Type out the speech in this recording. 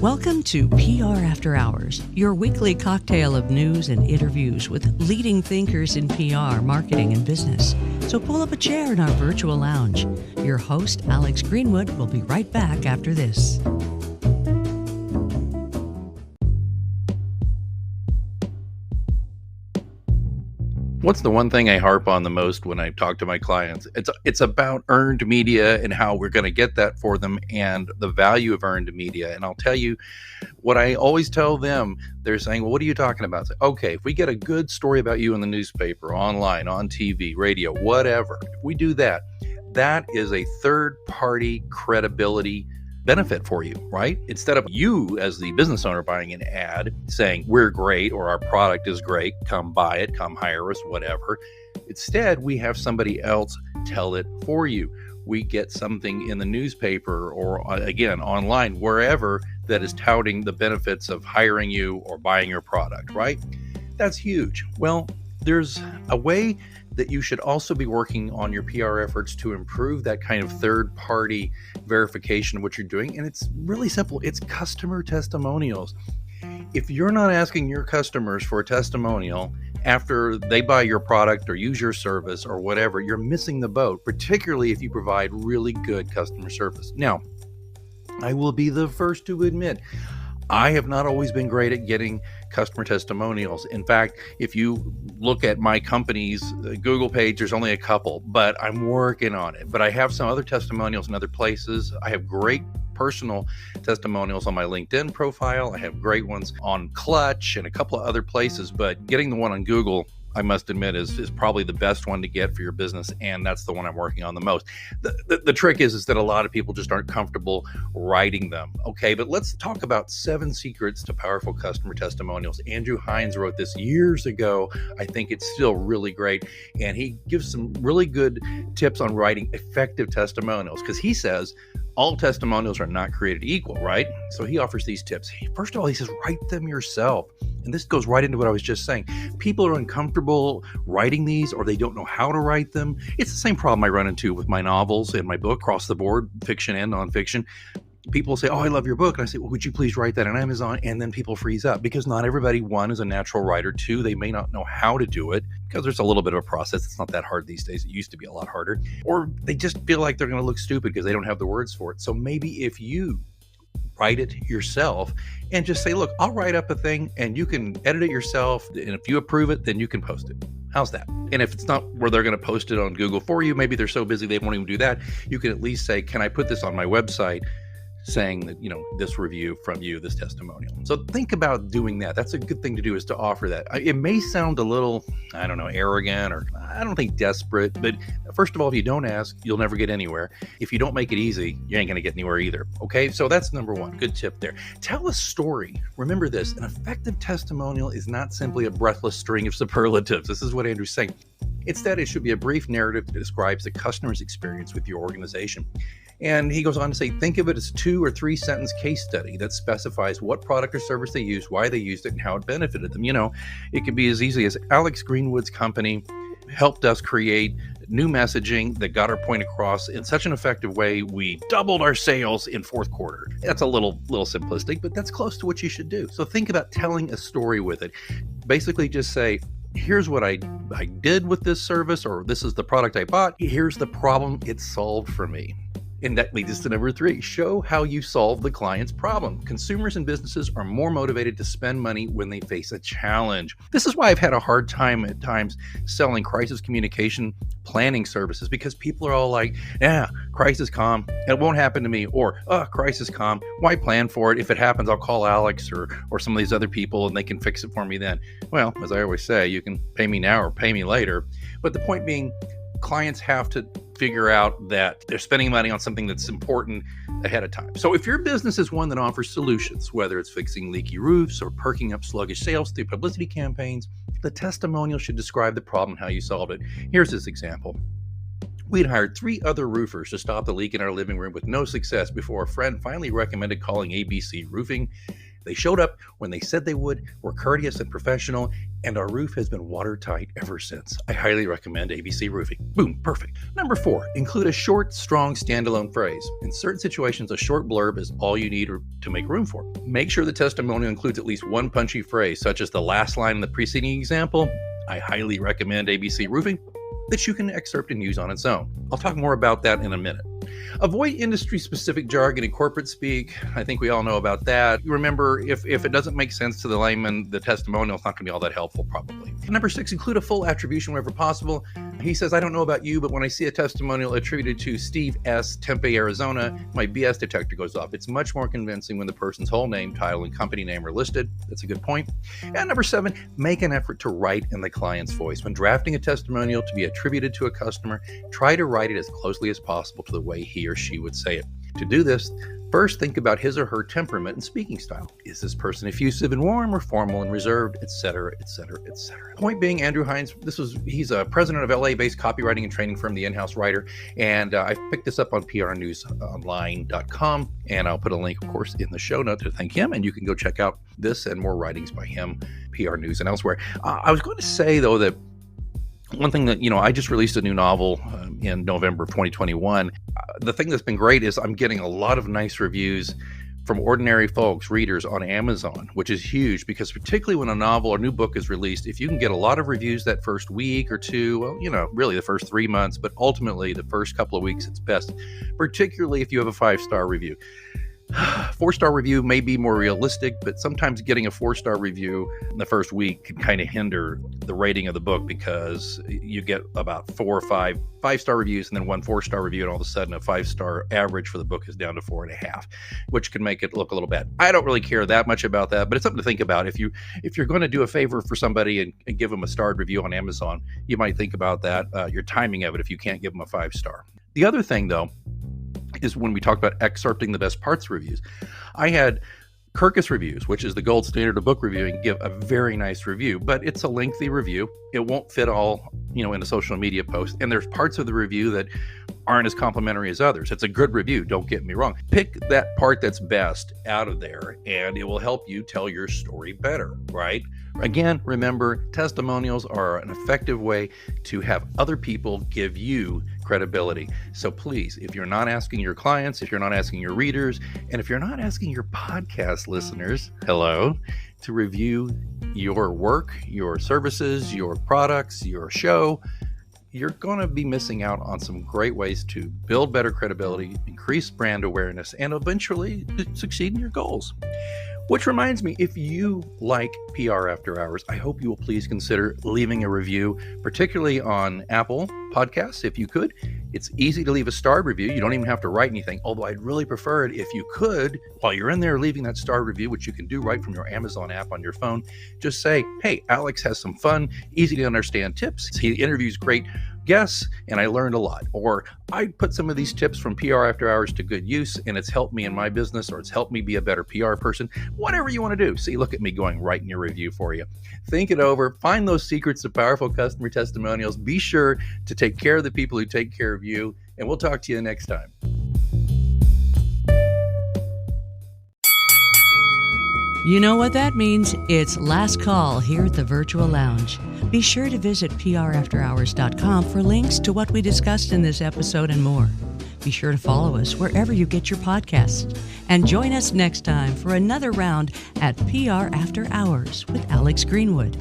Welcome to PR After Hours, your weekly cocktail of news and interviews with leading thinkers in PR, marketing, and business. So pull up a chair in our virtual lounge. Your host, Alex Greenwood, will be right back after this. What's the one thing I harp on the most when I talk to my clients? It's about earned media and how we're going to get that for them and the value of earned media. And I'll tell you what I always tell them. They're saying, well, what are you talking about? I say, okay, if we get a good story about you in the newspaper, online, on TV, radio, whatever, if we do that, that is a third-party credibility benefit for you, right? Instead of you as the business owner buying an ad saying we're great or our product is great, come buy it, come hire us, whatever. Instead, we have somebody else tell it for you. We get something in the newspaper or again, online, wherever, that is touting the benefits of hiring you or buying your product, right? That's huge. Well, there's a way that you should also be working on your PR efforts to improve that kind of third-party verification of what you're doing. And it's really simple. It's customer testimonials. If you're not asking your customers for a testimonial after they buy your product or use your service or whatever, you're missing the boat, particularly if you provide really good customer service. Now, I will be the first to admit, I have not always been great at getting customer testimonials. In fact, if you look at my company's Google page, there's only a couple, but I'm working on it. But I have some other testimonials in other places. I have great personal testimonials on my LinkedIn profile. I have great ones on Clutch and a couple of other places, but getting the one on Google, I must admit, is probably the best one to get for your business, and that's the one I'm working on the most. The trick is that a lot of people just aren't comfortable writing them. Okay, but let's talk about 7 secrets to powerful customer testimonials. Andrew Hines wrote this years ago. I think it's still really great, and he gives some really good tips on writing effective testimonials, because he says all testimonials are not created equal, right? So he offers these tips. First of all, he says, write them yourself. And this goes right into what I was just saying. People are uncomfortable writing these, or they don't know how to write them. It's the same problem I run into with my novels and my book, across the board, fiction and nonfiction. People say, oh, I love your book. And I say, well, would you please write that on Amazon? And then people freeze up because not everybody, one, is a natural writer. Two, they may not know how to do it because there's a little bit of a process. It's not that hard these days. It used to be a lot harder. Or they just feel like they're going to look stupid because they don't have the words for it. So maybe if you write it yourself and just say, look, I'll write up a thing and you can edit it yourself. And if you approve it, then you can post it. How's that? And if it's not where they're going to post it on Google for you, maybe they're so busy they won't even do that. You can at least say, can I put this on my website, saying that, this review from you, this testimonial. So think about doing that. That's a good thing to do, is to offer that. It may sound a little, arrogant, or I don't think desperate, but first of all, if you don't ask, you'll never get anywhere. If you don't make it easy, you ain't going to get anywhere either. Okay. So that's number one. Good tip there. Tell a story. Remember this, an effective testimonial is not simply a breathless string of superlatives. This is what Andrew's saying. Instead, it should be a brief narrative that describes the customer's experience with your organization. And he goes on to say, think of it as 2 or 3 sentence case study that specifies what product or service they used, why they used it, and how it benefited them. It could be as easy as Alex Greenwood's company helped us create new messaging that got our point across in such an effective way, we doubled our sales in 4th quarter. That's a little simplistic, but that's close to what you should do. So think about telling a story with it. Basically just say, here's what I did with this service, or this is the product I bought. Here's the problem it solved for me. And that leads us to number 3. Show how you solve the client's problem. Consumers and businesses are more motivated to spend money when they face a challenge. This is why I've had a hard time at times selling crisis communication planning services, because people are all like, crisis comm, it won't happen to me. Or, crisis comm, why plan for it? If it happens, I'll call Alex or some of these other people and they can fix it for me then. Well, as I always say, you can pay me now or pay me later. But the point being, clients have to figure out that they're spending money on something that's important ahead of time. So if your business is one that offers solutions, whether it's fixing leaky roofs or perking up sluggish sales through publicity campaigns, the testimonial should describe the problem and how you solved it. Here's this example. We'd hired 3 other roofers to stop the leak in our living room with no success before a friend finally recommended calling ABC Roofing. They showed up when they said they would, were courteous and professional, and our roof has been watertight ever since. I highly recommend ABC Roofing. Boom, perfect. Number 4, include a short, strong, standalone phrase. In certain situations, a short blurb is all you need to make room for. Make sure the testimonial includes at least one punchy phrase, such as the last line in the preceding example. I highly recommend ABC Roofing, that you can excerpt and use on its own. I'll talk more about that in a minute. Avoid industry-specific jargon and corporate speak. I think we all know about that. Remember, if it doesn't make sense to the layman, the testimonial is not going to be all that helpful, probably. Number 6, include a full attribution wherever possible. He says, I don't know about you, but when I see a testimonial attributed to Steve S., Tempe, Arizona, my BS detector goes off. It's much more convincing when the person's whole name, title, and company name are listed. That's a good point. And number 7, make an effort to write in the client's voice. When drafting a testimonial to be attributed to a customer, try to write it as closely as possible to the way he or she would say it. To do this, first think about his or her temperament and speaking style. Is this person effusive and warm or formal and reserved, etc., etc., etc.? Point being, Andrew Hines, he's a president of LA-based copywriting and training firm, The In-House Writer, and I picked this up on prnewsonline.com, and I'll put a link, of course, in the show note to thank him, and you can go check out this and more writings by him, PR News and elsewhere. I was going to say, though, that one thing that, I just released a new novel in November of 2021. The thing that's been great is I'm getting a lot of nice reviews from ordinary folks, readers on Amazon, which is huge because particularly when a novel or new book is released, if you can get a lot of reviews that first week or two, well, really the first 3 months, but ultimately the first couple of weeks, it's best, particularly if you have a 5-star review. 4-star review may be more realistic, but sometimes getting a 4-star review in the first week can kind of hinder the rating of the book because you get about 4 or 5 5-star reviews and then 1 4-star review, and all of a sudden a 5-star average for the book is down to 4.5, which can make it look a little bad. I don't really care that much about that, but it's something to think about. If you're going to do a favor for somebody and give them a starred review on Amazon, you might think about that, your timing of it if you can't give them a 5-star. The other thing, though, is when we talk about excerpting the best parts reviews. I had Kirkus Reviews, which is the gold standard of book reviewing, give a very nice review, but it's a lengthy review. It won't fit all, in a social media post. And there's parts of the review that aren't as complimentary as others. It's a good review, don't get me wrong. Pick that part that's best out of there, and it will help you tell your story better, right? Again, remember, testimonials are an effective way to have other people give you credibility. So please, if you're not asking your clients, if you're not asking your readers, and if you're not asking your podcast listeners, hello, to review your work, your services, your products, your show, you're going to be missing out on some great ways to build better credibility, increase brand awareness, and eventually succeed in your goals. Which reminds me, if you like PR After Hours, I hope you will please consider leaving a review, particularly on Apple Podcasts, if you could. It's easy to leave a starred review. You don't even have to write anything, although I'd really prefer it if you could, while you're in there leaving that starred review, which you can do right from your Amazon app on your phone, just say, hey, Alex has some fun, easy to understand tips. He interviews great guests, and I learned a lot. Or I put some of these tips from PR After Hours to good use, and it's helped me in my business, or it's helped me be a better PR person. Whatever you want to do. See, look at me going right in your review for you. Think it over. Find those secrets of powerful customer testimonials. Be sure to take care of the people who take care of you, and we'll talk to you next time. You know what that means? It's last call here at the Virtual Lounge. Be sure to visit prafterhours.com for links to what we discussed in this episode and more. Be sure to follow us wherever you get your podcasts. And join us next time for another round at PR After Hours with Alex Greenwood.